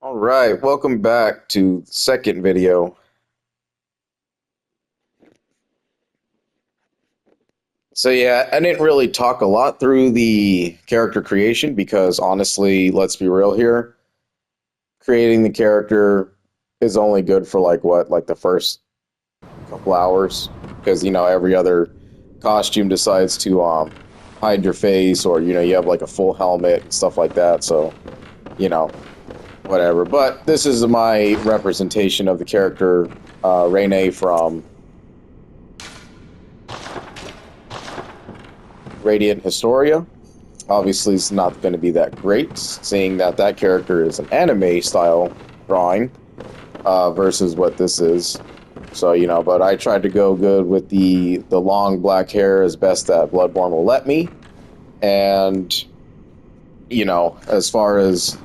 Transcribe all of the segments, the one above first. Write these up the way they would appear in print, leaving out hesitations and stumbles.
All right, welcome back to the second video. So yeah, I didn't really talk a lot through the character creation because honestly, let's be real here, creating the character is only good for like the first couple hours because every other costume decides to hide your face or you have like a full helmet and stuff like that. So, you know, whatever. But this is my representation of the character Raynie from Radiant Historia. Obviously, it's not going to be that great, seeing that that character is an anime style drawing versus what this is. So, but I tried to go good with the long black hair as best that Bloodborne will let me. And, as far as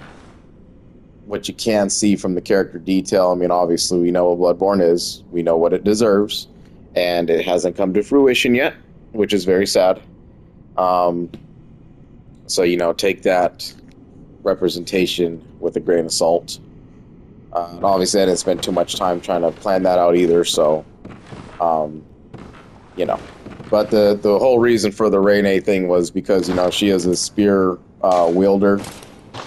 what you can see from the character detail, I mean, obviously, we know what Bloodborne is, we know what it deserves, and it hasn't come to fruition yet, which is very sad. Um, so, take that representation with a grain of salt. And obviously, I didn't spend too much time trying to plan that out either, so, um, you know. But the whole reason for the Raynie thing was because, she is a spear wielder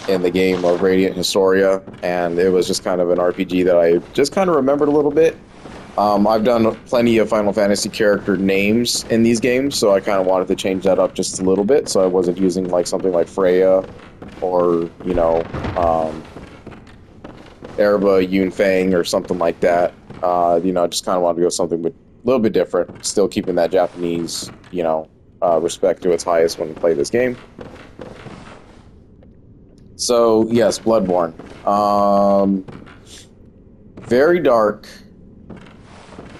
in the game of Radiant Historia, and it was just kind of an RPG that I just kind of remembered a little bit. I've done plenty of Final Fantasy character names in these games, so I kind of wanted to change that up just a little bit, so I wasn't using like something like Freya or Erba Yunfang or something like that. Just kind of wanted to go something a little bit different, still keeping that Japanese respect to its highest when we play this game. So yes, Bloodborne, very dark.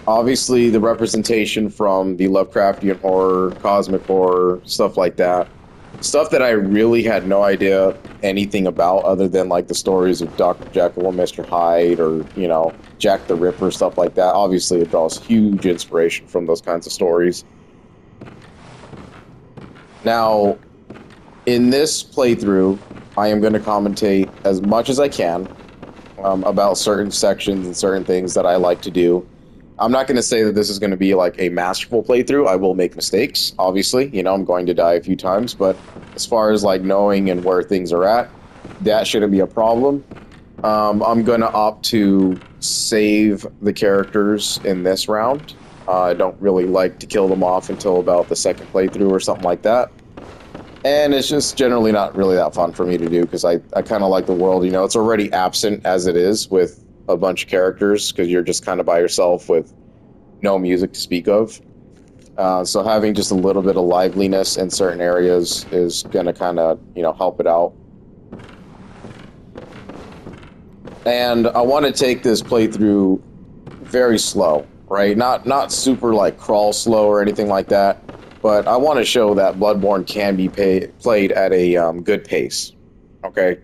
Obviously, the representation from the Lovecraftian horror, cosmic horror, stuff like that. Stuff that I really had no idea anything about other than like the stories of Dr. Jekyll and Mr. Hyde or, Jack the Ripper, stuff like that. Obviously, it draws huge inspiration from those kinds of stories. Now, in this playthrough, I am going to commentate as much as I can about certain sections and certain things that I like to do. I'm not going to say that this is going to be like a masterful playthrough. I will make mistakes, obviously. I'm going to die a few times, but as far as like knowing and where things are at, that shouldn't be a problem. I'm going to opt to save the characters in this round. I don't really like to kill them off until about the second playthrough or something like that. And it's just generally not really that fun for me to do because I kind of like the world. It's already absent as it is with a bunch of characters because you're just kind of by yourself with no music to speak of. So having just a little bit of liveliness in certain areas is going to kind of, help it out. And I want to take this playthrough very slow, right? Not super like crawl slow or anything like that, but I want to show that Bloodborne can be played at a good pace, okay?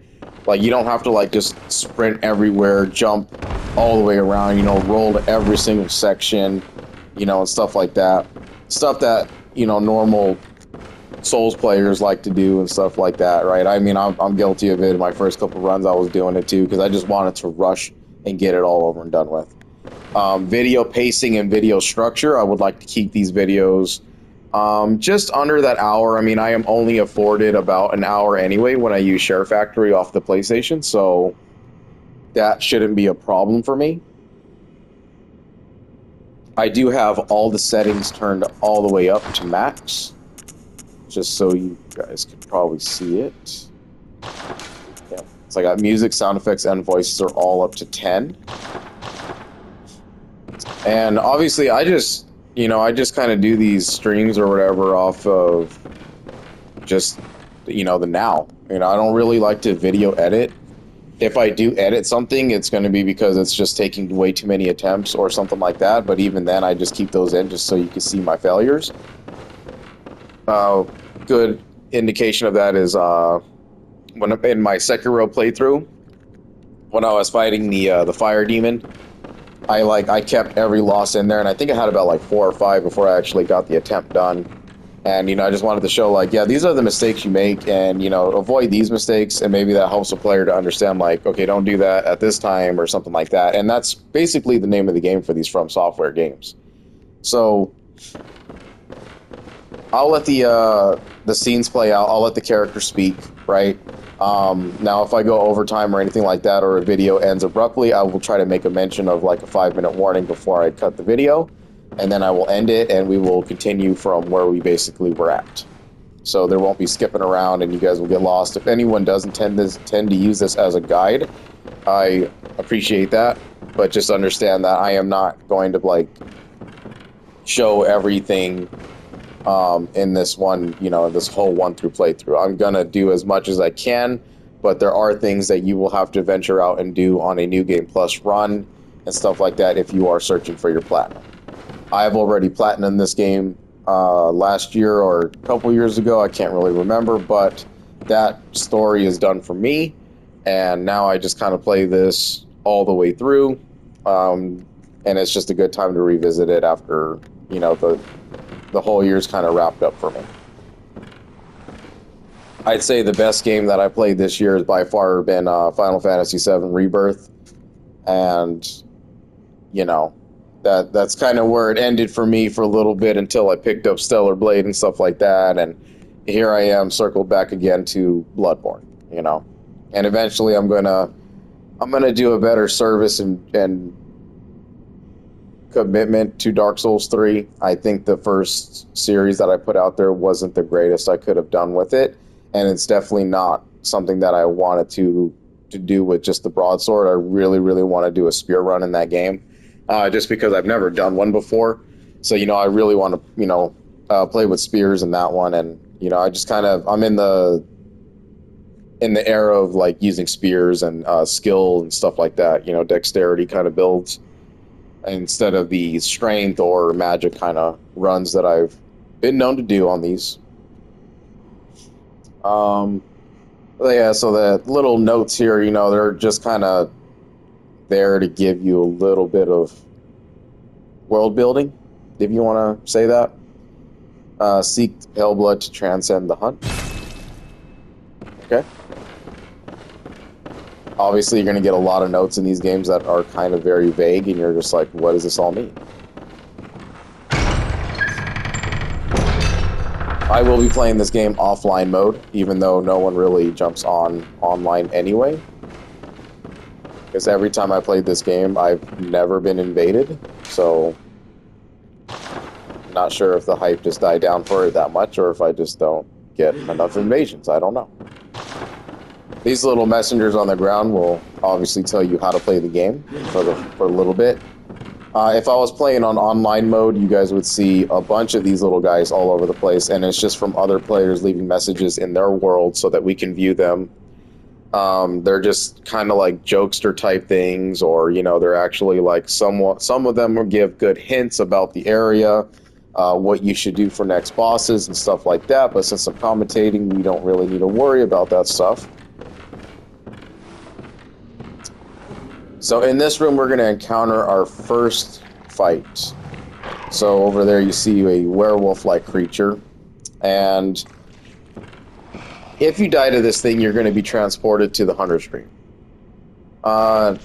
Like, you don't have to, like, just sprint everywhere, jump all the way around, roll to every single section, and stuff like that. Stuff that, normal Souls players like to do and stuff like that, right? I mean, I'm guilty of it. In my first couple runs, I was doing it too, because I just wanted to rush and get it all over and done with. Video pacing and video structure, I would like to keep these videos just under that hour. I mean, I am only afforded about an hour anyway when I use Share Factory off the PlayStation, so that shouldn't be a problem for me. I do have all the settings turned all the way up to max, just so you guys can probably see it. Yeah. So I got music, sound effects, and voices are all up to 10. And obviously, I just kind of do these streams or whatever off of just, the now. I don't really like to video edit. If I do edit something, it's going to be because it's just taking way too many attempts or something like that. But even then, I just keep those in just so you can see my failures. Good indication of that is when I'm in my Sekiro playthrough, when I was fighting the fire demon, I kept every loss in there, and I think I had about like 4 or 5 before I actually got the attempt done. And, you know, I just wanted to show, like, yeah, these are the mistakes you make, and, you know, avoid these mistakes, and maybe that helps a player to understand, like, okay, don't do that at this time, or something like that. And that's basically the name of the game for these From Software games. So, I'll let the scenes play out, I'll let the characters speak, right? Now, if I go overtime or anything like that, or a video ends abruptly, I will try to make a mention of, like, a 5-minute warning before I cut the video, and then I will end it, and we will continue from where we basically were at. So there won't be skipping around, and you guys will get lost. If anyone doesn't tend to use this as a guide, I appreciate that, but just understand that I am not going to, like, show everything in this one, you know, this whole 1-through playthrough. I'm gonna do as much as I can, but there are things that you will have to venture out and do on a New Game Plus run and stuff like that if you are searching for your platinum. I've already platinumed this game last year or a couple years ago, I can't really remember, but that story is done for me, and now I just kind of play this all the way through, and it's just a good time to revisit it after, you know, the whole year's kind of wrapped up for me. I'd say the best game that I played this year has by far been Final Fantasy VII Rebirth, and, you know, that's kind of where it ended for me for a little bit until I picked up Stellar Blade and stuff like that, and here I am circled back again to Bloodborne, you know. And eventually I'm gonna do a better service and commitment to Dark Souls 3. I think the first series that I put out there wasn't the greatest I could have done with it, and it's definitely not something that I wanted to do with just the broadsword. I really, really want to do a spear run in that game. Just because I've never done one before. So, you know, I really want to, you know, play with spears in that one. And, you know, I just kind of, I'm in the era of, like, using spears and skill and stuff like that, you know, dexterity kind of builds, instead of the strength or magic kind of runs that I've been known to do on these. Yeah, so the little notes here, you know, they're just kind of there to give you a little bit of world building, if you want to say that. Seek Hellblood to transcend the hunt. Okay. Obviously, you're going to get a lot of notes in these games that are kind of very vague, and you're just like, what does this all mean? I will be playing this game offline mode, even though no one really jumps on online anyway. Because every time I played this game, I've never been invaded, so I'm not sure if the hype just died down for it that much, or if I just don't get enough invasions. I don't know. These little messengers on the ground will obviously tell you how to play the game for a little bit. If I was playing on online mode, you guys would see a bunch of these little guys all over the place, and it's just from other players leaving messages in their world so that we can view them. They're just kind of like jokester type things, or, you know, they're actually like some of them will give good hints about the area, what you should do for next bosses and stuff like that. But since I'm commentating, we don't really need to worry about that stuff. So in this room, we're going to encounter our first fight. So over there, you see a werewolf-like creature, and if you die to this thing, you're going to be transported to the Hunter's Dream. I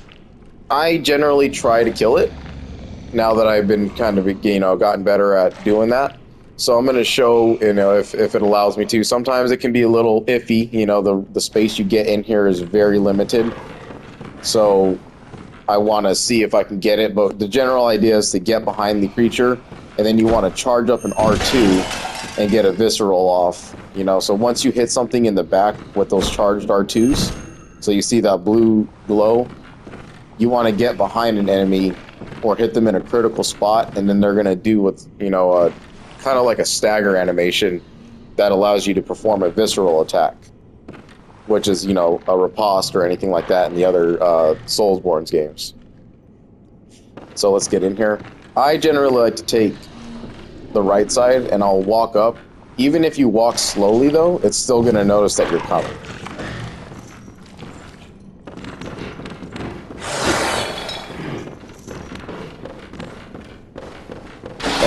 generally try to kill it, now that I've been kind of, you know, gotten better at doing that. So I'm going to show, you know, if it allows me to. Sometimes it can be a little iffy, you know, the space you get in here is very limited. So I want to see if I can get it, but the general idea is to get behind the creature, and then you want to charge up an R2 and get a visceral off, you know. So once you hit something in the back with those charged R2s, so you see that blue glow, you want to get behind an enemy or hit them in a critical spot, and then they're going to do what's, you know, kind of like a stagger animation that allows you to perform a visceral attack, which is, you know, a riposte or anything like that in the other Soulsborne games. So let's get in here. I generally like to take the right side, and I'll walk up. Even if you walk slowly, though, it's still going to notice that you're coming.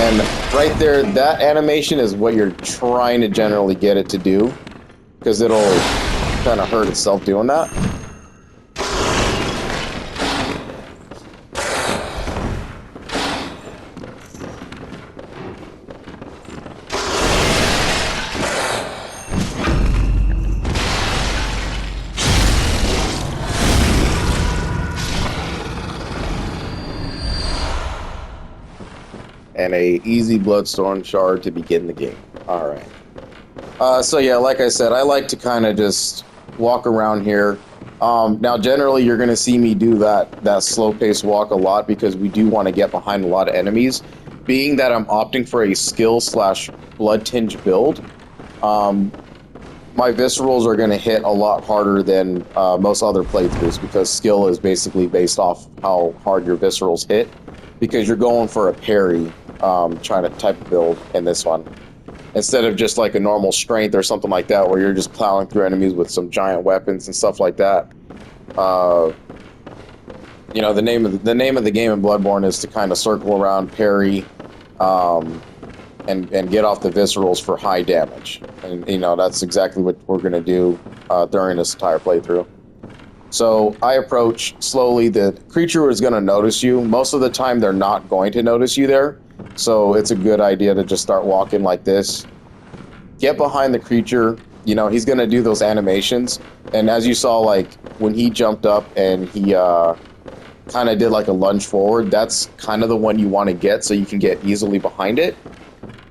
And right there, that animation is what you're trying to generally get it to do, because it'll kind of hurt itself doing that. And a easy Bloodstone shard to begin the game. Alright. So yeah, like I said, I like to kind of just walk around here. Now, generally, you're going to see me do that slow-paced walk a lot because we do want to get behind a lot of enemies. Being that I'm opting for a skill/blood-tinged build, my viscerals are going to hit a lot harder than most other playthroughs because skill is basically based off how hard your viscerals hit, because you're going for a parry trying to type of build in this one, instead of just like a normal strength or something like that where you're just plowing through enemies with some giant weapons and stuff like that. You know, the name of the game in Bloodborne is to kind of circle around, parry, and get off the viscerals for high damage. And you know, that's exactly what we're going to do during this entire playthrough. So I approach slowly. The creature is going to notice you. Most of the time they're not going to notice you there, so it's a good idea to just start walking like this. Get behind the creature. You know, he's going to do those animations, and as you saw, like when he jumped up and he kind of did like a lunge forward, that's kind of the one you want to get so you can get easily behind it.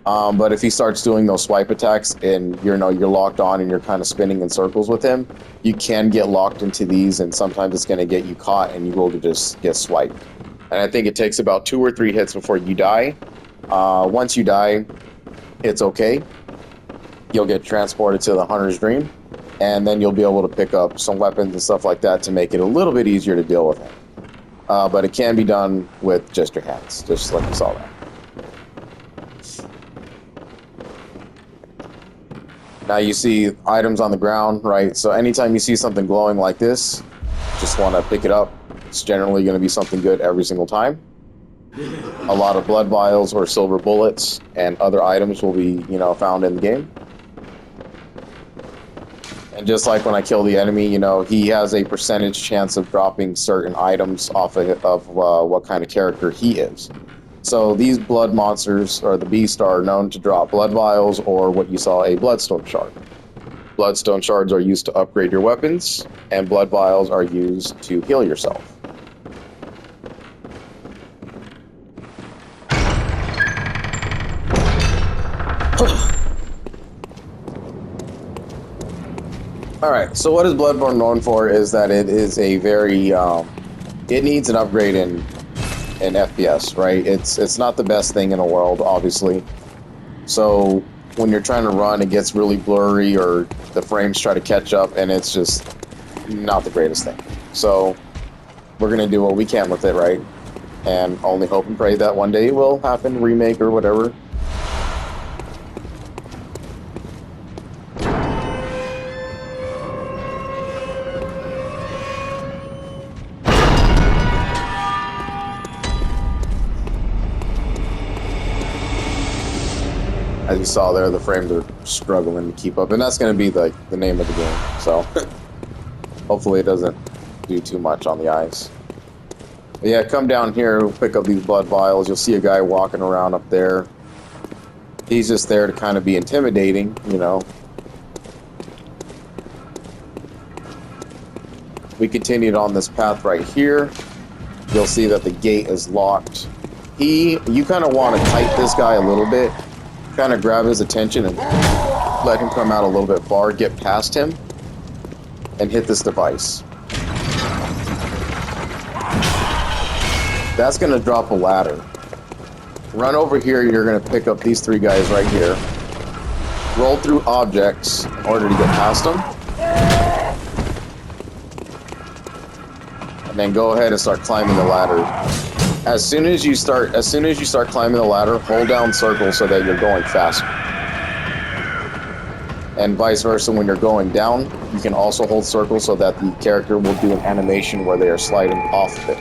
But if he starts doing those swipe attacks and you're locked on and you're kind of spinning in circles with him, you can get locked into these, and sometimes it's going to get you caught and you will just get swiped. And I think it takes about 2 or 3 hits before you die. Once you die, it's okay. You'll get transported to the Hunter's Dream, and then you'll be able to pick up some weapons and stuff like that to make it a little bit easier to deal with him. But it can be done with just your hands, just like you saw that. Now you see items on the ground, right? So anytime you see something glowing like this, just want to pick it up. It's generally going to be something good every single time. A lot of blood vials or silver bullets and other items will be, you know, found in the game. And just like when I kill the enemy, you know, he has a percentage chance of dropping certain items off of what kind of character he is. So these blood monsters, or the beast, are known to drop blood vials or what you saw, a bloodstone shard. Bloodstone shards are used to upgrade your weapons, and blood vials are used to heal yourself. Alright, so what is Bloodborne known for is that it is a very, it needs an upgrade in FPS, right? It's not the best thing in the world, obviously. So when you're trying to run, it gets really blurry, or the frames try to catch up, and it's just not the greatest thing. So we're gonna do what we can with it, right? And only hope and pray that one day it will happen, remake or whatever. As you saw there, the frames are struggling to keep up, and that's going to be the name of the game, so hopefully it doesn't do too much on the eyes. But yeah, come down here, pick up these blood vials. You'll see a guy walking around up there. He's just there to kind of be intimidating, you know. We continued on this path right here. You'll see that the gate is locked. You kind of want to kite this guy a little bit. Kind of grab his attention and let him come out a little bit far, get past him, and hit this device. That's going to drop a ladder. Run over here, you're going to pick up these 3 guys right here. Roll through objects in order to get past them. And then go ahead and start climbing the ladder. As soon as you start climbing the ladder, hold down circle so that you're going faster. And vice versa, when you're going down, you can also hold circle so that the character will do an animation where they are sliding off of it.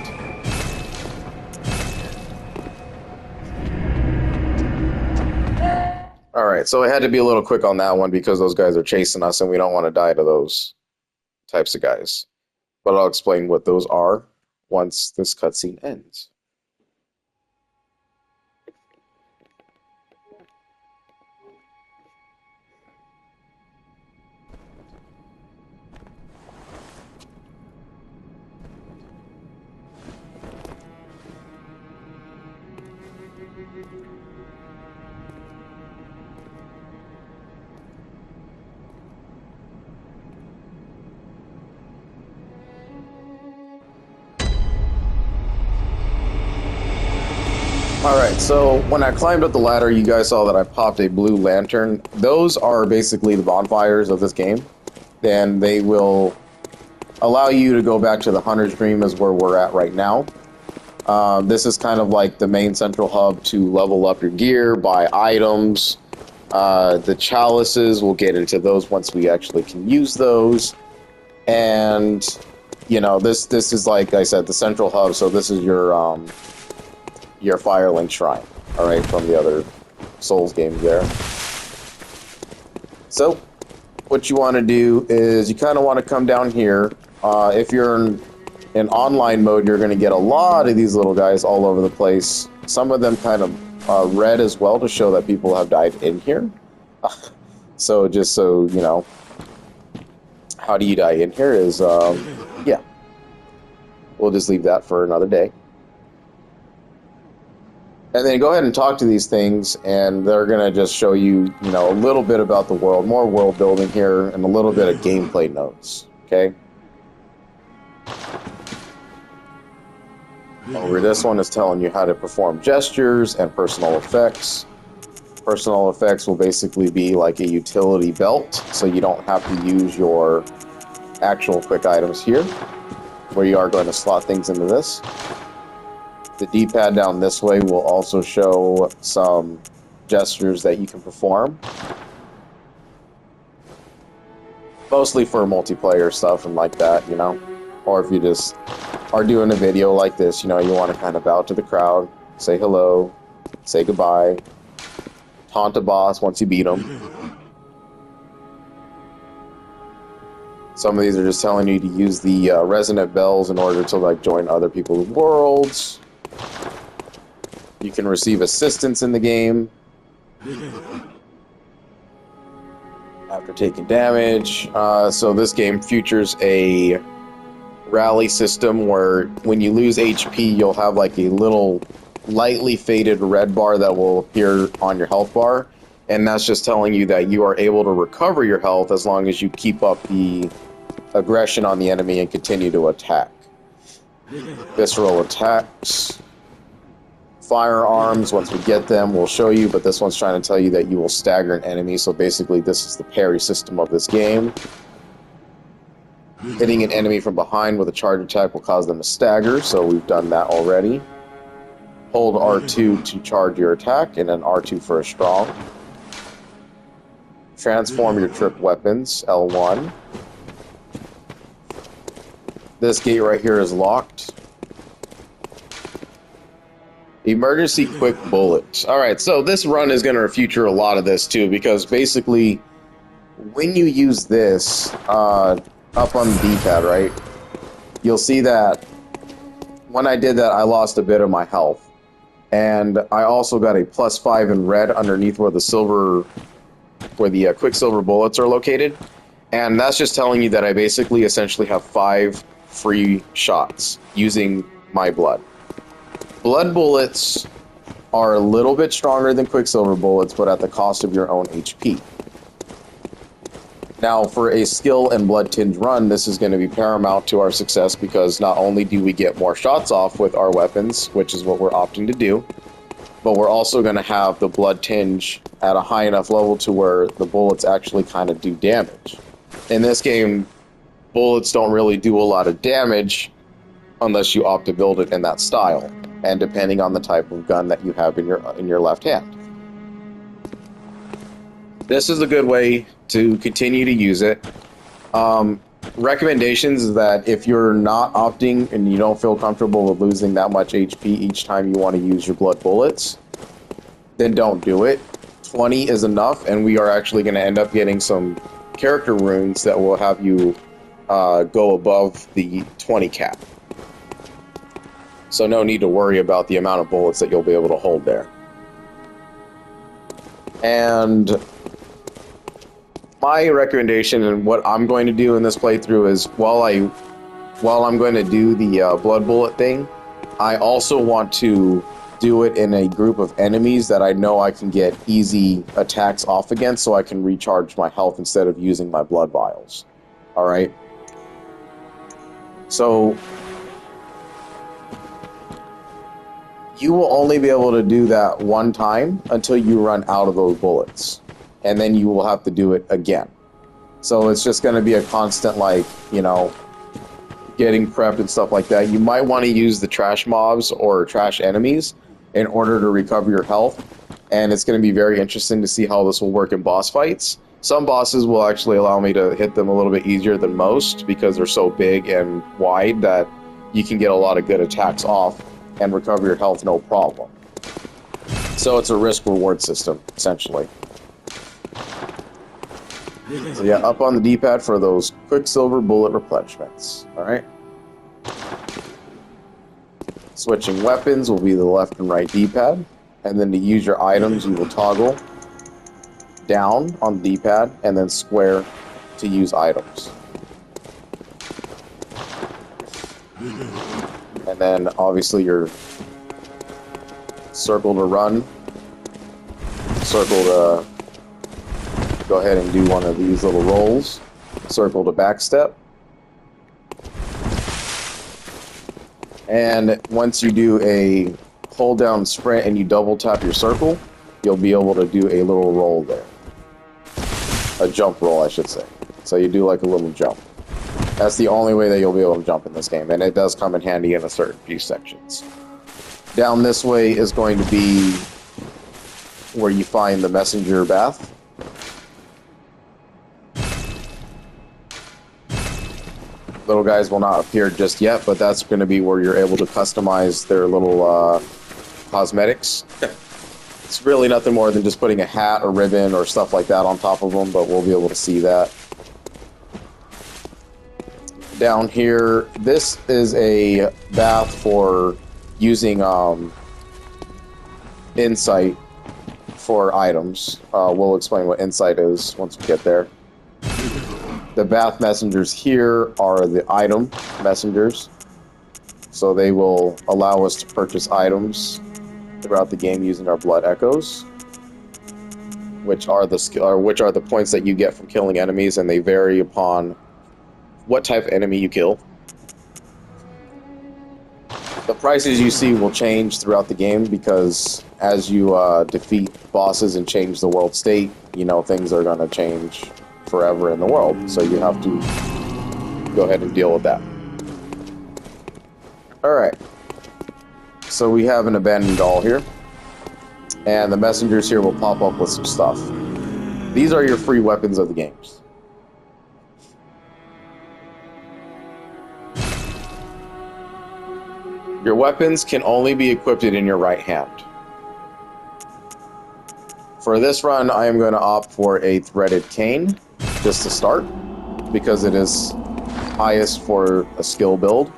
Alright, so I had to be a little quick on that one because those guys are chasing us and we don't want to die to those types of guys. But I'll explain what those are once this cutscene ends. Alright, so when I climbed up the ladder, you guys saw that I popped a blue lantern. Those are basically the bonfires of this game. And they will allow you to go back to the Hunter's Dream is where we're at right now. This is kind of like the main central hub to level up your gear, buy items. The chalices, we'll get into those once we actually can use those. And, you know, this is, like I said, the central hub, so this is your Firelink Shrine, alright, from the other Souls games there. So, what you want to do is you kind of want to come down here. If you're in online mode, you're going to get a lot of these little guys all over the place. Some of them kind of red as well to show that people have died in here. So, just so you know, how do you die in here is, yeah. We'll just leave that for another day. And then go ahead and talk to these things, and they're going to just show you, you know, a little bit about the world, more world building here, and a little bit of gameplay notes, okay? Over this one is telling you how to perform gestures and personal effects. Personal effects will basically be like a utility belt, so you don't have to use your actual quick items here, where you are going to slot things into this. The D-pad down this way will also show some gestures that you can perform. Mostly for multiplayer stuff and like that, you know? Or if you just are doing a video like this, you know, you want to kind of bow to the crowd, say hello, say goodbye, taunt a boss once you beat them. Some of these are just telling you to use the resonant bells in order to, like, join other people's worlds. You can receive assistance in the game after taking damage. So this game features a rally system where when you lose HP, you'll have like a little lightly faded red bar that will appear on your health bar. And that's just telling you that you are able to recover your health as long as you keep up the aggression on the enemy and continue to attack. Visceral attacks. Firearms, once we get them, we'll show you, but this one's trying to tell you that you will stagger an enemy, so basically this is the parry system of this game. Hitting an enemy from behind with a charge attack will cause them to stagger, so we've done that already. Hold R2 to charge your attack, and then R2 for a strong. Transform your trip weapons, L1. This gate right here is locked. Emergency quick bullets. Alright, so this run is going to feature a lot of this too, because basically, when you use this up on the D-pad, right, you'll see that when I did that, I lost a bit of my health. And I also got a +5 in red underneath where the quicksilver bullets are located. And that's just telling you that I basically essentially have 5 free shots using my blood. Blood bullets are a little bit stronger than quicksilver bullets, but at the cost of your own HP. Now, for a skill and blood tinge run, this is going to be paramount to our success, because not only do we get more shots off with our weapons, which is what we're opting to do, but we're also going to have the blood tinge at a high enough level to where the bullets actually kind of do damage. In this game, bullets don't really do a lot of damage unless you opt to build it in that style, and depending on the type of gun that you have in your left hand. This is a good way to continue to use it. Recommendations is that if you're not opting and you don't feel comfortable with losing that much HP each time you want to use your blood bullets, then don't do it. 20 is enough, and we are actually going to end up getting some character runes that will have you go above the 20 cap. So no need to worry about the amount of bullets that you'll be able to hold there. And my recommendation and what I'm going to do in this playthrough is while I'm going to do the blood bullet thing, I also want to do it in a group of enemies that I know I can get easy attacks off against, so I can recharge my health instead of using my blood vials. Alright? So you will only be able to do that one time until you run out of those bullets. And then you will have to do it again. So it's just going to be a constant, like, you know, getting prepped and stuff like that. You might want to use the trash mobs or trash enemies in order to recover your health. And it's going to be very interesting to see how this will work in boss fights. Some bosses will actually allow me to hit them a little bit easier than most because they're so big and wide that you can get a lot of good attacks off and recover your health no problem. So it's a risk-reward system, essentially. So yeah, up on the D-pad for those Quicksilver bullet replenishments. Alright. Switching weapons will be the left and right D-pad. And then to use your items, you will toggle down on the D-pad and then square to use items. And then obviously your circle to run, circle to go ahead and do one of these little rolls, circle to backstep. And once you do a hold down sprint and you double tap your circle, you'll be able to do a little roll there. A jump roll, I should say. So you do like a little jump. That's the only way that you'll be able to jump in this game, and it does come in handy in a certain few sections. Down this way is going to be where you find the messenger bath. Little guys will not appear just yet, but that's going to be where you're able to customize their little cosmetics. It's really nothing more than just putting a hat or ribbon or stuff like that on top of them, but we'll be able to see that. Down here, this is a bath for using insight for items. We'll explain what insight is once we get there. The bath messengers here are the item messengers, so they will allow us to purchase items throughout the game using our blood echoes, which are the points that you get from killing enemies, and they vary upon what type of enemy you kill. The prices you see will change throughout the game because as you defeat bosses and change the world state, you know, things are going to change forever in the world. So you have to go ahead and deal with that. Alright. So we have an abandoned doll here. And the messengers here will pop up with some stuff. These are your free weapons of the games. Your weapons can only be equipped in your right hand. For this run, I am going to opt for a threaded cane, just to start, because it is highest for a skill build.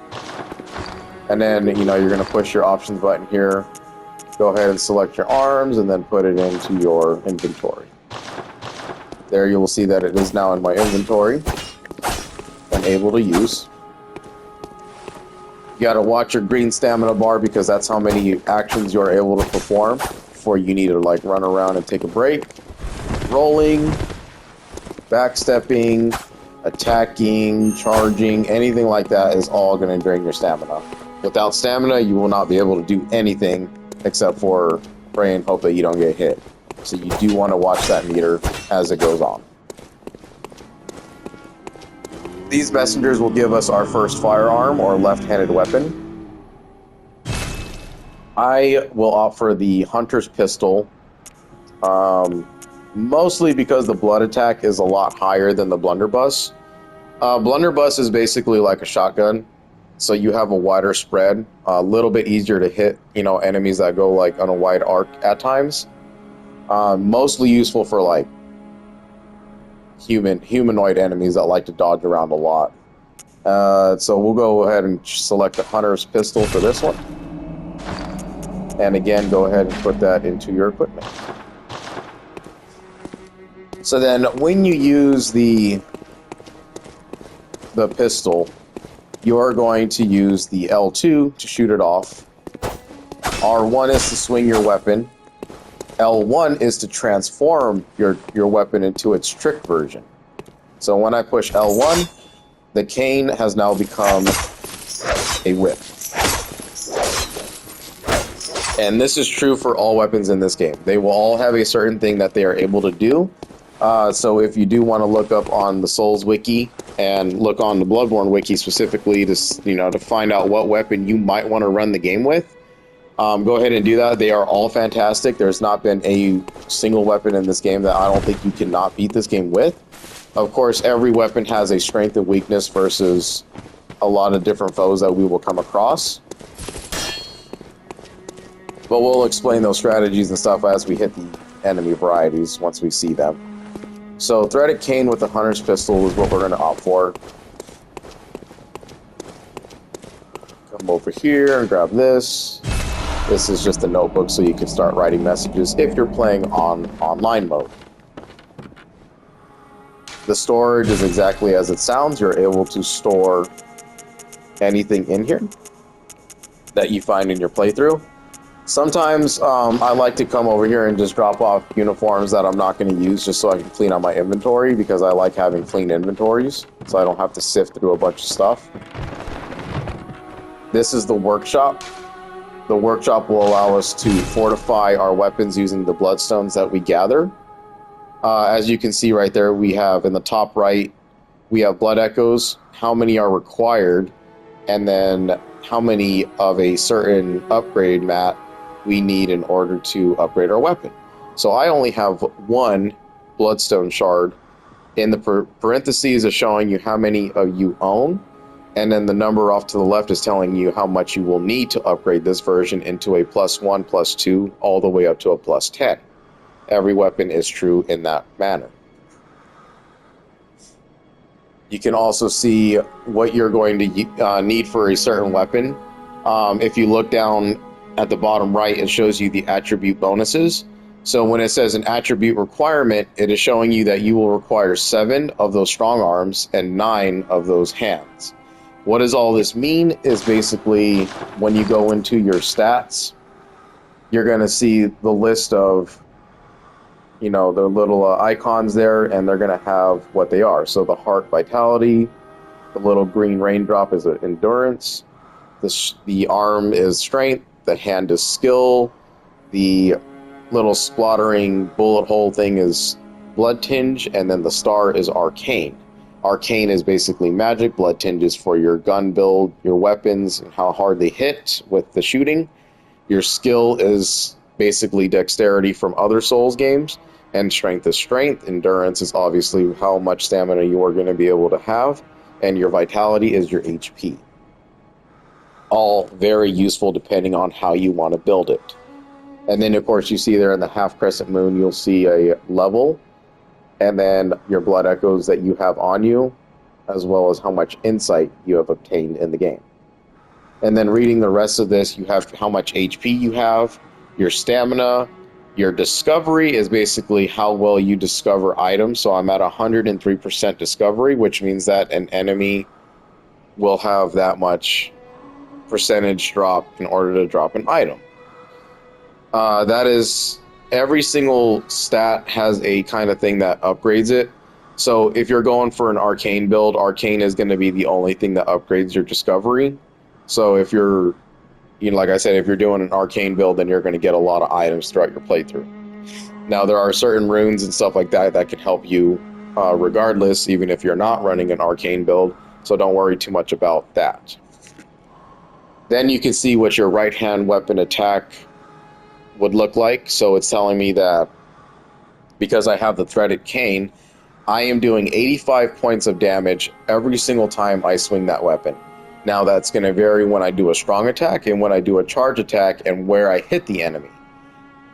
And then, you know, you're going to push your options button here, go ahead and select your arms, and then put it into your inventory. There you will see that it is now in my inventory and able to use. You gotta watch your green stamina bar because that's how many actions you're able to perform before you need to like run around and take a break. Rolling, backstepping, attacking, charging, anything like that is all gonna drain your stamina. Without stamina, you will not be able to do anything except for pray and hope that you don't get hit. So you do want to watch that meter as it goes on. These messengers will give us our first firearm or left-handed weapon. I will opt for the Hunter's Pistol, mostly because the blood attack is a lot higher than the Blunderbuss. Blunderbuss is basically like a shotgun, so you have a wider spread, a little bit easier to hit, you know, enemies that go like on a wide arc at times. Mostly useful for like humanoid enemies that like to dodge around a lot. So we'll go ahead and select the hunter's pistol for this one. And again, go ahead and put that into your equipment. So then when you use the pistol, you're going to use the L2 to shoot it off. R1 is to swing your weapon. L1 is to transform your weapon into its trick version. So when I push L1, the cane has now become a whip. And this is true for all weapons in this game. They will all have a certain thing that they are able to do. So if you do want to look up on the Souls wiki and look on the Bloodborne wiki specifically to to find out what weapon you might want to run the game with, go ahead and do that. They are all fantastic. There's not been a single weapon in this game that I don't think you cannot beat this game with. Of course, every weapon has a strength and weakness versus a lot of different foes that we will come across. But we'll explain those strategies and stuff as we hit the enemy varieties once we see them. So threaded cane with the hunter's pistol is what we're going to opt for. Come over here and grab this. This is just a notebook so you can start writing messages if you're playing on online mode. The storage is exactly as it sounds. You're able to store anything in here that you find in your playthrough. Sometimes I like to come over here and just drop off uniforms that I'm not going to use just so I can clean out my inventory, because I like having clean inventories so I don't have to sift through a bunch of stuff. This is the workshop. The workshop will allow us to fortify our weapons using the bloodstones that we gather. As you can see right there, we have in the top right, we have blood echoes, how many are required, and then how many of a certain upgrade mat we need in order to upgrade our weapon. So I only have one bloodstone shard. In the parentheses is showing you how many of you own, and then the number off to the left is telling you how much you will need to upgrade this version into a +1, +2, all the way up to a +10. Every weapon is true in that manner. You can also see what you're going to need for a certain weapon. If you look down at the bottom right, it shows you the attribute bonuses. So when it says an attribute requirement, it is showing you that you will require 7 of those strong arms and 9 of those hands. What does all this mean is basically when you go into your stats, you're going to see the list of the little icons there, and they're going to have what they are. So the heart, vitality, the little green raindrop is endurance, the arm is strength, the hand is skill, the little splattering bullet hole thing is blood tinge, and then the star is arcane. Arcane is basically magic, blood tinge is for your gun build, your weapons, and how hard they hit with the shooting. Your skill is basically dexterity from other Souls games, and strength is strength. Endurance is obviously how much stamina you are going to be able to have, and your vitality is your HP. All very useful depending on how you want to build it. And then of course you see there in the half crescent moon, you'll see a level, and then your blood echoes that you have on you, as well as how much insight you have obtained in the game. And then reading the rest of this, you have how much HP you have, your stamina, your discovery is basically how well you discover items. So I'm at 103% discovery, which means that an enemy will have that much percentage drop in order to drop an item. That is, every single stat has a kind of thing that upgrades it. So if you're going for an arcane build, arcane is going to be the only thing that upgrades your discovery. So if you're, like I said, if you're doing an arcane build, then you're going to get a lot of items throughout your playthrough. Now there are certain runes and stuff like that that can help you regardless, even if you're not running an arcane build. So don't worry too much about that. Then you can see what your right hand weapon attack would look like. So it's telling me that because I have the threaded cane, I am doing 85 points of damage every single time I swing that weapon. Now that's going to vary when I do a strong attack and when I do a charge attack and where I hit the enemy.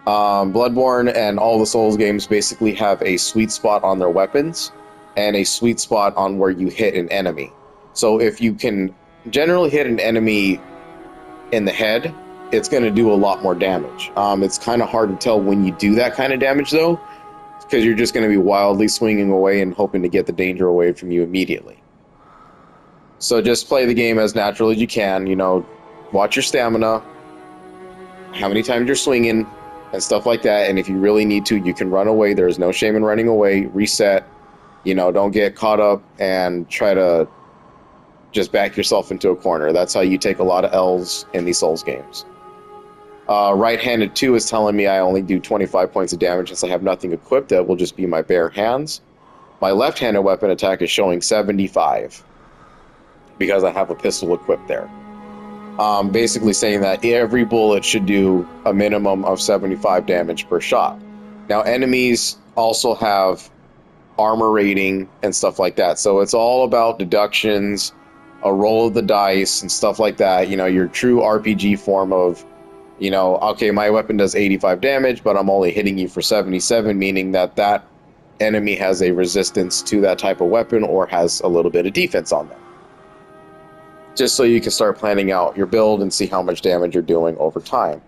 Bloodborne and all the Souls games basically have a sweet spot on their weapons and a sweet spot on where you hit an enemy. So if you can generally hit an enemy in the head, it's going to do a lot more damage. It's kind of hard to tell when you do that kind of damage, though, because you're just going to be wildly swinging away and hoping to get the danger away from you immediately. So just play the game as natural as you can. You know, watch your stamina, how many times you're swinging, and stuff like that. And if you really need to, you can run away. There's no shame in running away. Reset. You know, don't get caught up and try to just back yourself into a corner. That's how you take a lot of L's in these Souls games. Right-handed 2 is telling me I only do 25 points of damage since I have nothing equipped. That will just be my bare hands. My left-handed weapon attack is showing 75 because I have a pistol equipped there. Basically saying that every bullet should do a minimum of 75 damage per shot. Now, enemies also have armor rating and stuff like that, so it's all about deductions, a roll of the dice, and stuff like that. You know, your true RPG form of, you know, okay, my weapon does 85 damage, but I'm only hitting you for 77, meaning that that enemy has a resistance to that type of weapon or has a little bit of defense on them. Just so you can start planning out your build and see how much damage you're doing over time.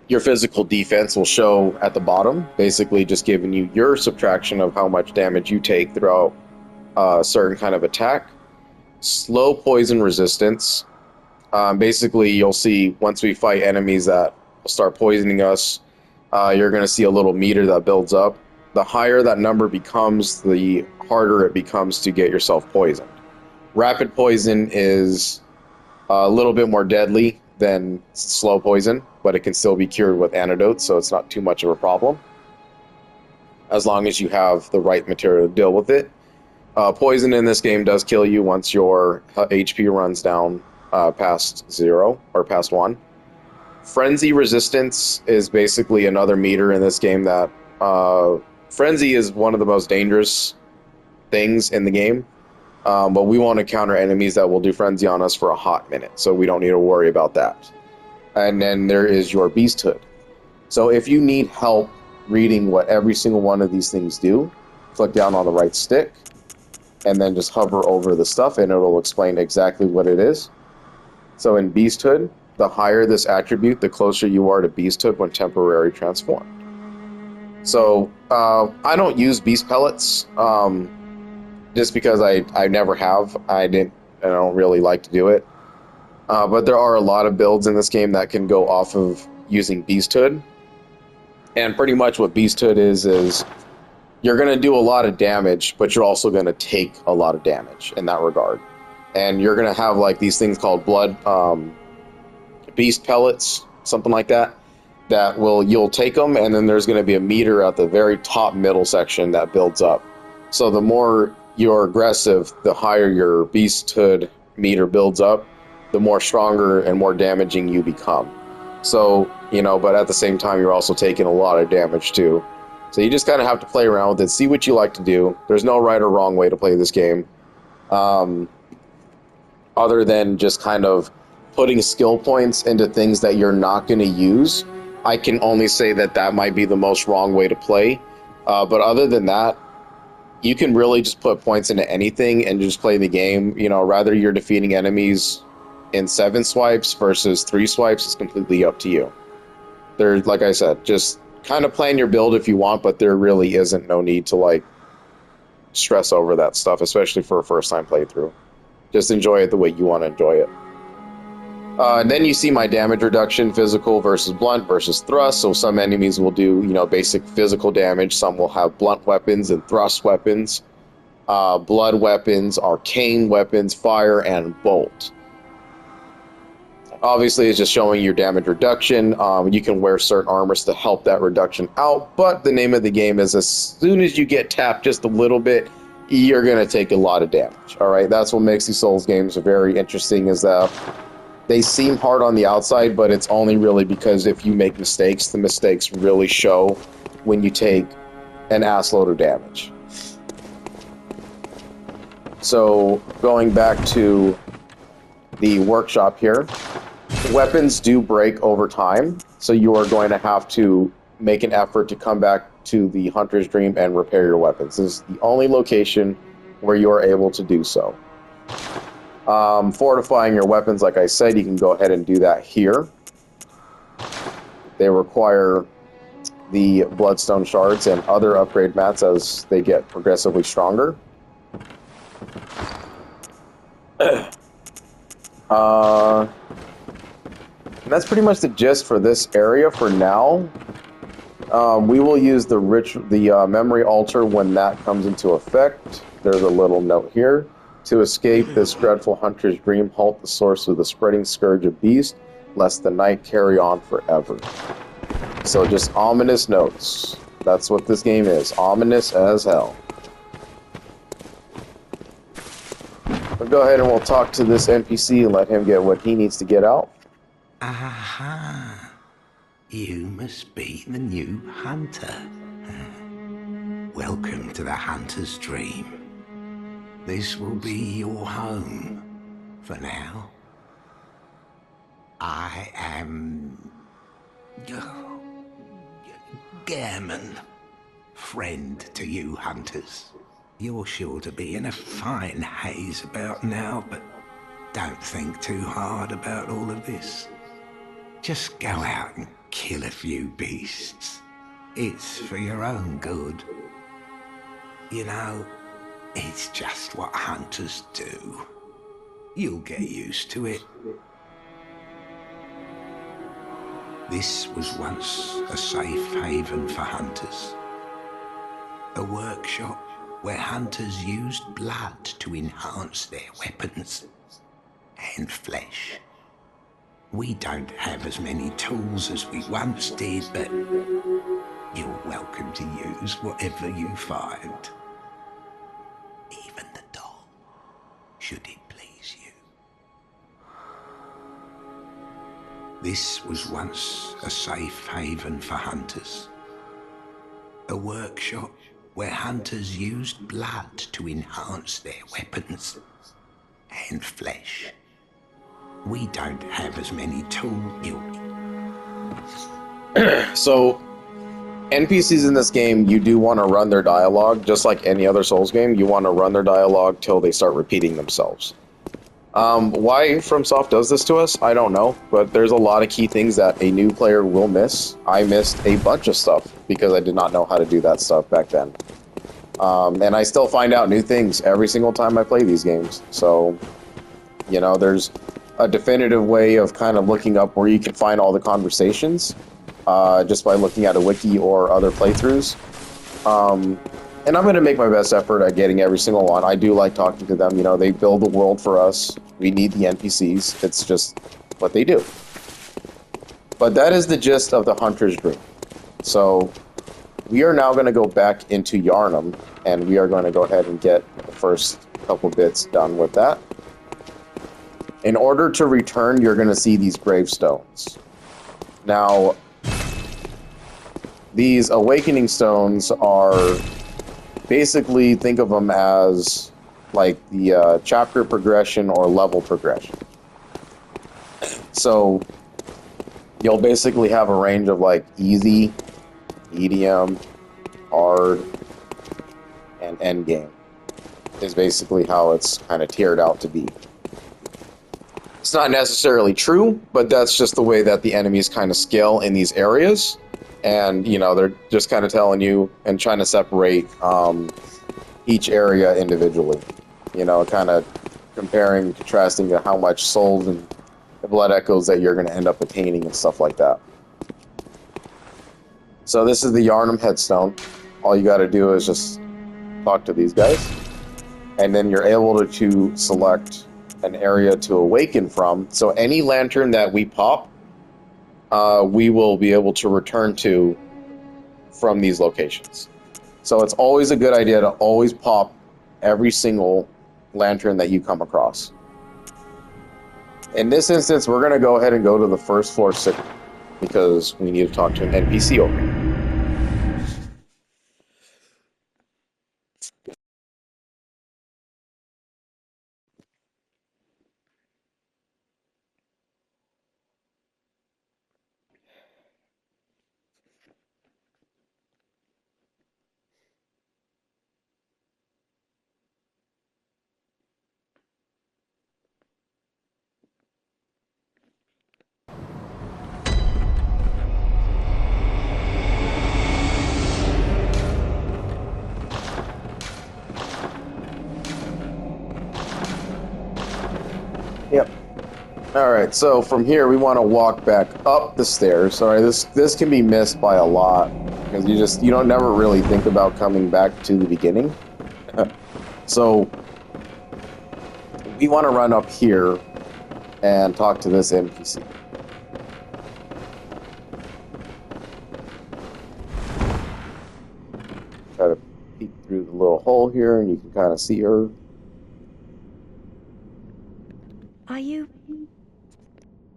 Your physical defense will show at the bottom, basically just giving you your subtraction of how much damage you take throughout a certain kind of attack. Slow poison resistance. Basically, you'll see once we fight enemies that will start poisoning us, you're going to see a little meter that builds up. The higher that number becomes, the harder it becomes to get yourself poisoned. Rapid poison is a little bit more deadly than slow poison, but it can still be cured with antidotes, so it's not too much of a problem, as long as you have the right material to deal with it. Poison in this game does kill you once your HP runs down past 0 or past 1. Frenzy resistance is basically another meter in this game that... Frenzy is one of the most dangerous things in the game. But we want to counter enemies that will do frenzy on us for a hot minute, so we don't need to worry about that. And then there is your beasthood. So if you need help reading what every single one of these things do, click down on the right stick, and then just hover over the stuff, and it'll explain exactly what it is. So in beasthood, the higher this attribute, the closer you are to beasthood when temporarily transformed. So I don't use beast pellets. Just because I never have. I don't really like to do it. But there are a lot of builds in this game that can go off of using beasthood. And pretty much what beasthood is you're going to do a lot of damage, but you're also going to take a lot of damage in that regard. And you're going to have like these things called blood beast pellets, something like that, you'll take them, and then there's going to be a meter at the very top middle section that builds up. So the more you're aggressive, the higher your beasthood meter builds up, the more stronger and more damaging you become. So, you know, but at the same time, you're also taking a lot of damage too. So you just kind of have to play around with it, see what you like to do. There's no right or wrong way to play this game. Other than just kind of putting skill points into things that you're not going to use, I can only say that that might be the most wrong way to play. But other than that, you can really just put points into anything and just play the game. You know, rather you're defeating enemies in 7 swipes versus 3 swipes, it's completely up to you. There's, like I said, just kind of plan your build if you want, but there really isn't no need to like stress over that stuff, especially for a first time playthrough. Just enjoy it the way you want to enjoy it. And then you see my damage reduction, physical versus blunt versus thrust. So some enemies will do, you know, basic physical damage. Some will have blunt weapons and thrust weapons, blood weapons, arcane weapons, fire, and bolt. Obviously, it's just showing your damage reduction. You can wear certain armors to help that reduction out, but the name of the game is as soon as you get tapped just a little bit, you're going to take a lot of damage. All right, that's what makes these Souls games very interesting, is that they seem hard on the outside, but it's only really because if you make mistakes, the mistakes really show when you take an assload of damage. So, going back to the workshop here, weapons do break over time. So you are going to have to make an effort to come back to the Hunter's Dream and repair your weapons. This is the only location where you are able to do so. Fortifying your weapons, like I said, you can go ahead and do that here. They require the Bloodstone Shards and other upgrade mats as they get progressively stronger. And that's pretty much the gist for this area for now. We will use the memory altar when that comes into effect. There's a little note here. To escape this dreadful hunter's dream, halt the source of the spreading scourge of beast, lest the night carry on forever. So just ominous notes. That's what this game is. Ominous as hell. But go ahead and we'll talk to this NPC and let him get what he needs to get out. Aha! You must be the new hunter. Welcome to the hunter's dream. This will be your home for now. I am Gammon, friend to you hunters. You're sure to be in a fine haze about now, but don't think too hard about all of this. Just go out and kill a few beasts. It's for your own good. You know, it's just what hunters do. You'll get used to it. This was once a safe haven for hunters. A workshop where hunters used blood to enhance their weapons and flesh. We don't have as many tools as we once did, but you're welcome to use whatever you find. Even the doll, should it please you. This was once a safe haven for hunters. A workshop where hunters used blood to enhance their weapons and flesh. We don't have as many tools. So, NPCs in this game, you do want to run their dialogue, just like any other Souls game. You want to run their dialogue till they start repeating themselves. Why FromSoft does this to us, I don't know, but there's a lot of key things that a new player will miss. I missed a bunch of stuff because I did not know how to do that stuff back then. And I still find out new things every single time I play these games. So, you know, there's a definitive way of kind of looking up where you can find all the conversations, just by looking at a wiki or other playthroughs. And I'm going to make my best effort at getting every single one. I do like talking to them. You know, they build the world for us. We need the NPCs. It's just what they do. But that is the gist of the Hunter's Dream. So we are now going to go back into Yharnam, and we are going to go ahead and get the first couple bits done with that. In order to return, you're going to see these gravestones. Now, these awakening stones are basically, think of them as like the chapter progression or level progression. So you'll basically have a range of like easy, medium, hard, and endgame is basically how it's kind of tiered out to be. It's not necessarily true, but that's just the way that the enemies kind of scale in these areas. And, you know, they're just kind of telling you and trying to separate each area individually. You know, kind of comparing, contrasting to how much souls and blood echoes that you're going to end up attaining and stuff like that. So this is the Yharnam headstone. All you got to do is just talk to these guys. And then you're able to select an area to awaken from. So any lantern that we pop, we will be able to return to from these locations. So it's always a good idea to always pop every single lantern that you come across. In this instance, we're going to go ahead and go to the first floor because we need to talk to an NPC over here. All right, so from here we want to walk back up the stairs. All right, this can be missed by a lot because you don't never really think about coming back to the beginning. So we want to run up here and talk to this NPC. Try to peek through the little hole here, and you can kind of see her. Are you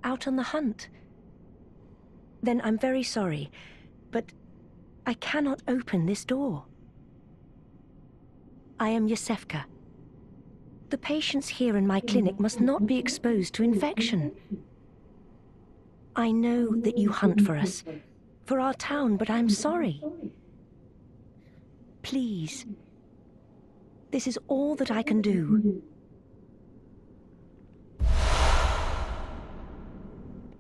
out on the hunt? Then I'm very sorry, but I cannot open this door. I am Yosefka. The patients here in my clinic must not be exposed to infection. I know that you hunt for us, for our town, but I'm sorry. Please. This is all that I can do.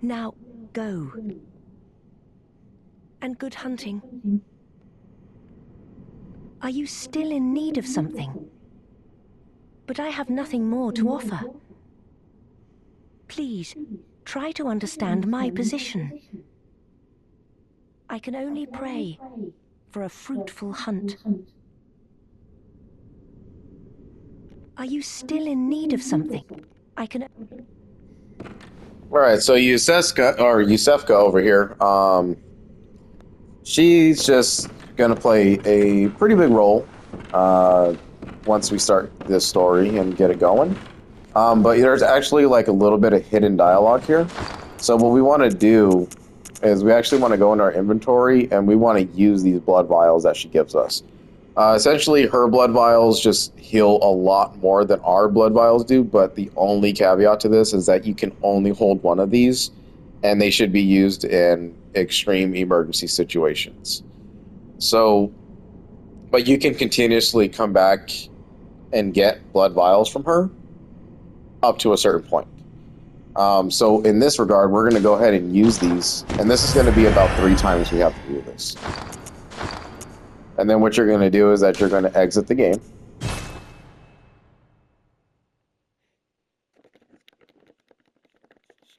Now, go. And good hunting. Are you still in need of something? But I have nothing more to offer. Please, try to understand my position. I can only pray for a fruitful hunt. Are you still in need of something? I can... All right, so Yusefka over here, she's just gonna play a pretty big role once we start this story and get it going. But there's actually like a little bit of hidden dialogue here. So what we want to do is we actually want to go in our inventory and we want to use these blood vials that she gives us. Essentially, her blood vials just heal a lot more than our blood vials do, but the only caveat to this is that you can only hold one of these, and they should be used in extreme emergency situations. So, but you can continuously come back and get blood vials from her up to a certain point. So in this regard, we're going to go ahead and use these, and this is going to be about 3 times we have to do this. And then what you're going to do is that you're going to exit the game.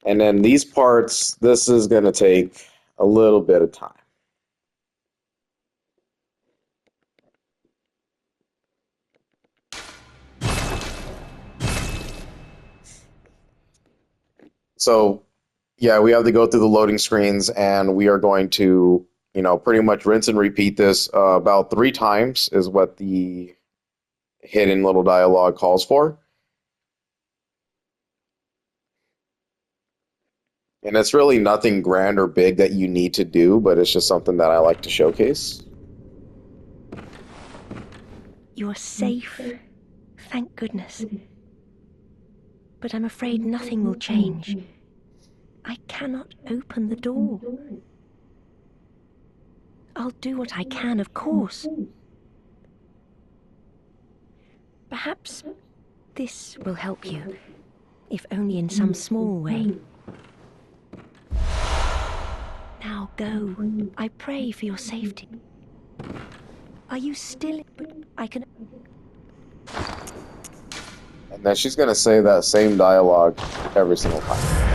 And then these parts, this is going to take a little bit of time. So, yeah, we have to go through the loading screens, and we are going to, pretty much rinse and repeat this about 3 times is what the hidden little dialogue calls for. And it's really nothing grand or big that you need to do, but it's just something that I like to showcase. You're safe, thank goodness. But I'm afraid nothing will change. I cannot open the door. I'll do what I can, of course. Perhaps this will help you, if only in some small way. Now go. I pray for your safety. Are you still... I can... And then she's going to say that same dialogue every single time.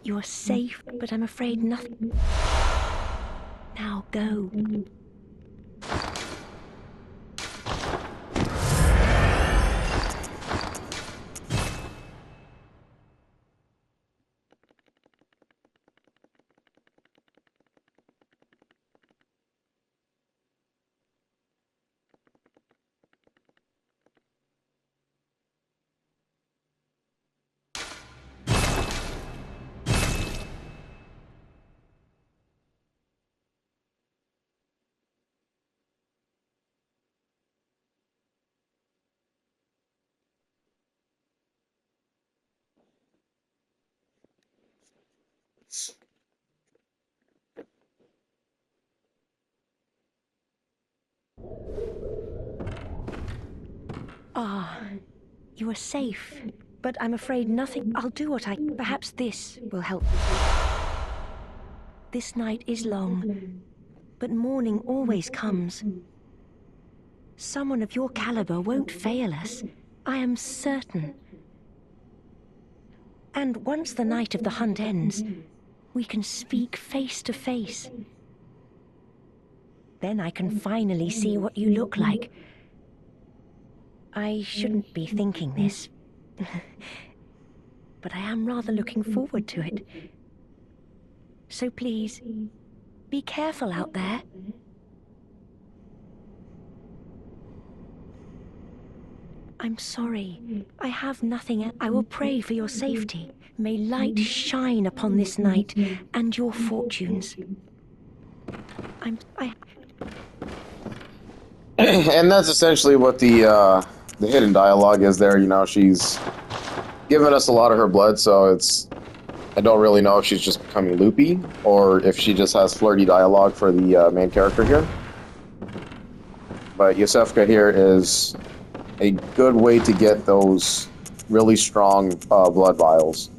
You're safe, but I'm afraid nothing... Now go. Ah, you are safe. But I'm afraid nothing... I'll do what I... Perhaps this will help. This night is long, but morning always comes. Someone of your caliber won't fail us. I am certain. And once the night of the hunt ends, we can speak face to face. Then I can finally see what you look like. I shouldn't be thinking this, but I am rather looking forward to it. So please, be careful out there. I'm sorry. I have nothing. I will pray for your safety. May light shine upon this night and your fortunes. And that's essentially what the hidden dialogue is there. You know, she's given us a lot of her blood, so it's... I don't really know if she's just becoming loopy, or if she just has flirty dialogue for the main character here. But Yosefka here is a good way to get those really strong blood vials.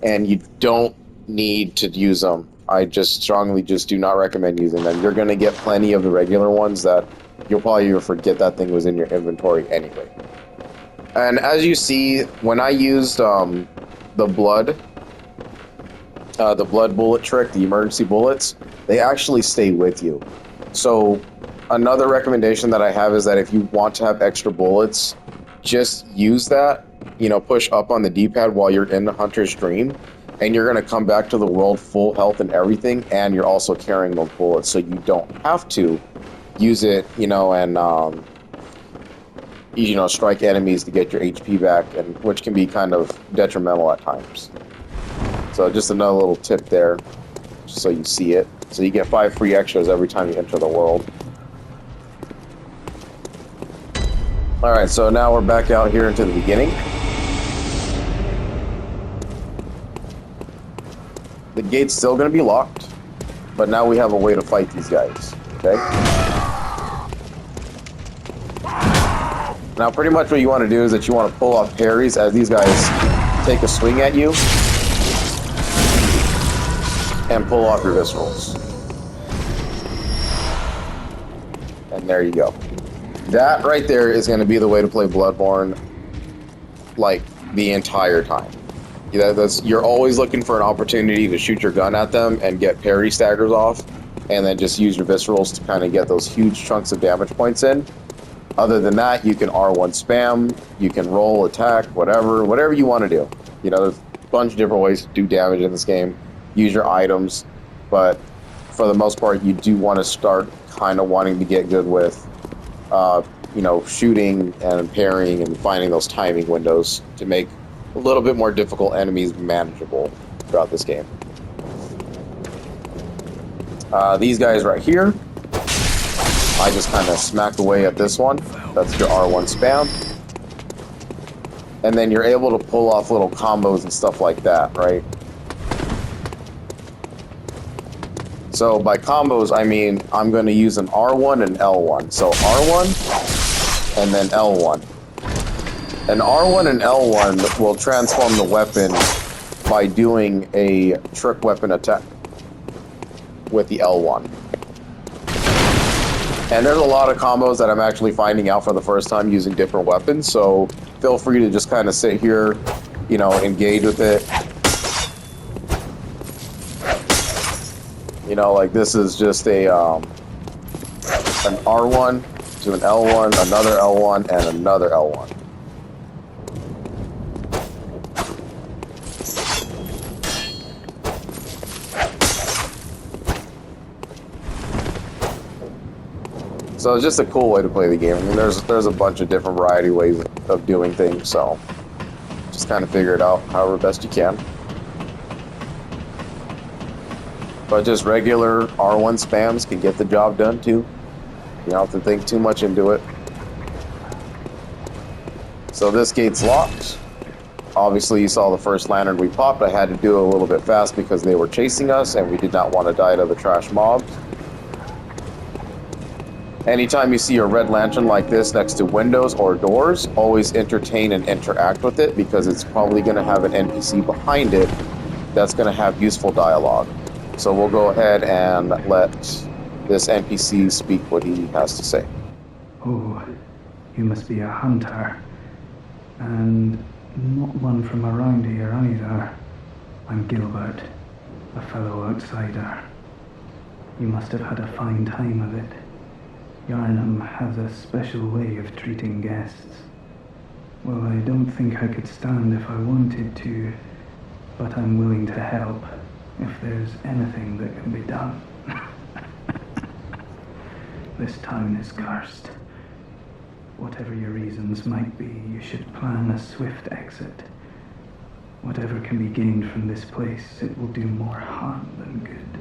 And you don't need to use them. I just strongly just do not recommend using them. You're going to get plenty of the regular ones that you'll probably even forget that thing was in your inventory anyway. And as you see, when I used the blood bullet trick, the emergency bullets, they actually stay with you. So another recommendation that I have is that if you want to have extra bullets, just use that, you know, push up on the D-pad while you're in the Hunter's Dream, and you're going to come back to the world full health and everything, and you're also carrying those bullets, so you don't have to use it, you know, and, you know, strike enemies to get your HP back, and which can be kind of detrimental at times. So just another little tip there, just so you see it. So you get 5 free extras every time you enter the world. Alright, so now we're back out here into the beginning. The gate's still going to be locked, but now we have a way to fight these guys, okay? Now pretty much what you want to do is that you want to pull off parries as these guys take a swing at you, and pull off your viscerals. And there you go. That right there is going to be the way to play Bloodborne, like, the entire time. You're always looking for an opportunity to shoot your gun at them and get parry staggers off, and then just use your viscerals to kind of get those huge chunks of damage points in. Other than that, you can R1 spam, you can roll, attack, whatever you want to do. You know, there's a bunch of different ways to do damage in this game. Use your items, but for the most part, you do want to start kind of wanting to get good with, you know, shooting and parrying and finding those timing windows to make a little bit more difficult enemies manageable throughout this game. These guys right here, I just kind of smacked away at this one. That's your R1 spam. And then you're able to pull off little combos and stuff like that, right? So by combos, I mean I'm going to use an R1 and L1. So R1 and then L1. An R1 and L1 will transform the weapon by doing a trick weapon attack with the L1. And there's a lot of combos that I'm actually finding out for the first time using different weapons, so feel free to just kind of sit here, you know, engage with it. You know, like this is just a an R1 to an L1, another L1, and another L1. So it's just a cool way to play the game. I mean, there's a bunch of different variety ways of doing things, so just kind of figure it out however best you can. But just regular R1 spams can get the job done too. You don't have to think too much into it. So this gate's locked. Obviously, you saw the first lantern we popped. I had to do it a little bit fast because they were chasing us, and we did not want to die to the trash mobs. Anytime you see a red lantern like this next to windows or doors, always entertain and interact with it because it's probably going to have an NPC behind it that's going to have useful dialogue. So we'll go ahead and let this NPC speak what he has to say. Oh, you must be a hunter. And not one from around here either. I'm Gilbert, a fellow outsider. You must have had a fine time of it. Yarnum has a special way of treating guests. Well, I don't think I could stand if I wanted to, but I'm willing to help if there's anything that can be done. This town is cursed. Whatever your reasons might be, you should plan a swift exit. Whatever can be gained from this place, it will do more harm than good.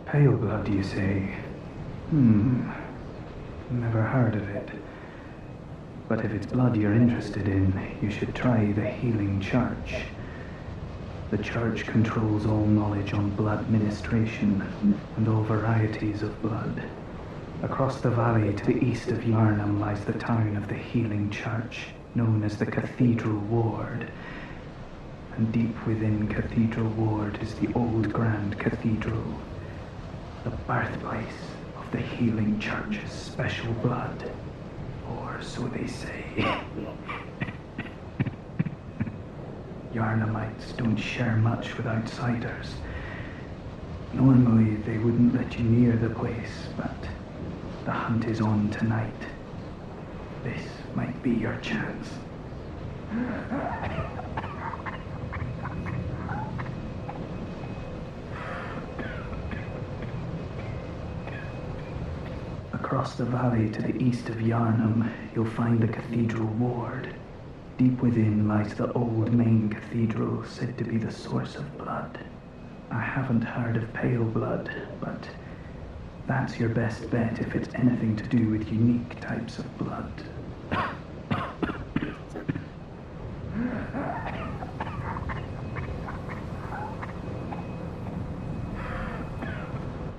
Pale blood, you say? Never heard of it. But if it's blood you're interested in, you should try the Healing Church. The church controls all knowledge on blood ministration and all varieties of blood. Across the valley to the east of Yarnum lies the town of the Healing Church, known as the Cathedral Ward. And deep within Cathedral Ward is the old Grand Cathedral, the birthplace of the Healing Church's special blood. Or so they say. Yarnumites don't share much with outsiders. Normally they wouldn't let you near the place, but the hunt is on tonight. This might be your chance. Across the valley to the east of Yarnum, you'll find the Cathedral Ward. Deep within lies the old main cathedral, said to be the source of blood. I haven't heard of pale blood, but that's your best bet if it's anything to do with unique types of blood.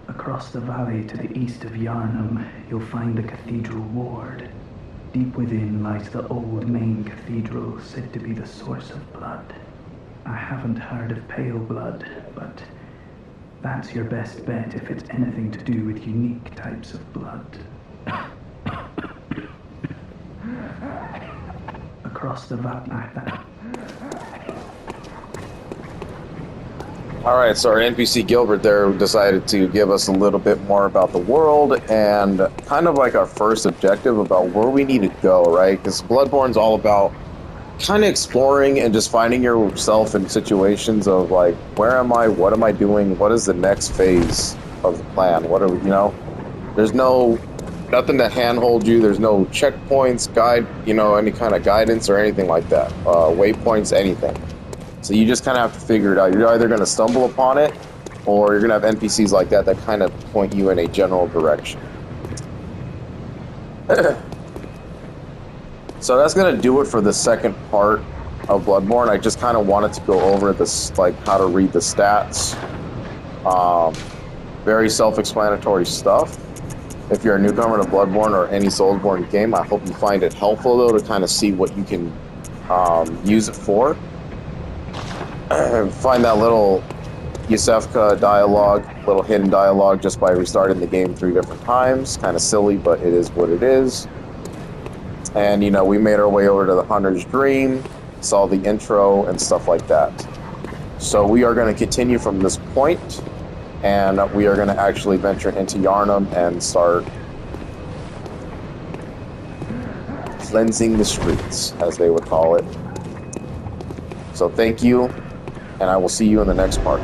Across the valley to the east of Yarnum, you'll find the Cathedral Ward. Deep within lies the old main cathedral, said to be the source of blood. I haven't heard of pale blood, but that's your best bet if it's anything to do with unique types of blood. Across the valley. Alright, so our NPC Gilbert there decided to give us a little bit more about the world and kind of like our first objective about where we need to go, right? Because Bloodborne's all about kind of exploring and just finding yourself in situations of like, where am I? What am I doing? What is the next phase of the plan? What are we, there's nothing to handhold you. There's no checkpoints, any kind of guidance or anything like that. Waypoints, anything. So you just kind of have to figure it out. You're either going to stumble upon it, or you're going to have NPCs like that kind of point you in a general direction. So that's going to do it for the second part of Bloodborne. I just kind of wanted to go over this, like how to read the stats. Very self-explanatory stuff. If you're a newcomer to Bloodborne or any Soulsborne game, I hope you find it helpful though to kind of see what you can use it for. Find that little Yusefka dialogue, little hidden dialogue just by restarting the game 3 different times. Kind of silly, but it is what it is. And, we made our way over to the Hunter's Dream, saw the intro and stuff like that. So we are going to continue from this point, and we are going to actually venture into Yarnum and start cleansing the streets, as they would call it. So thank you, and I will see you in the next part.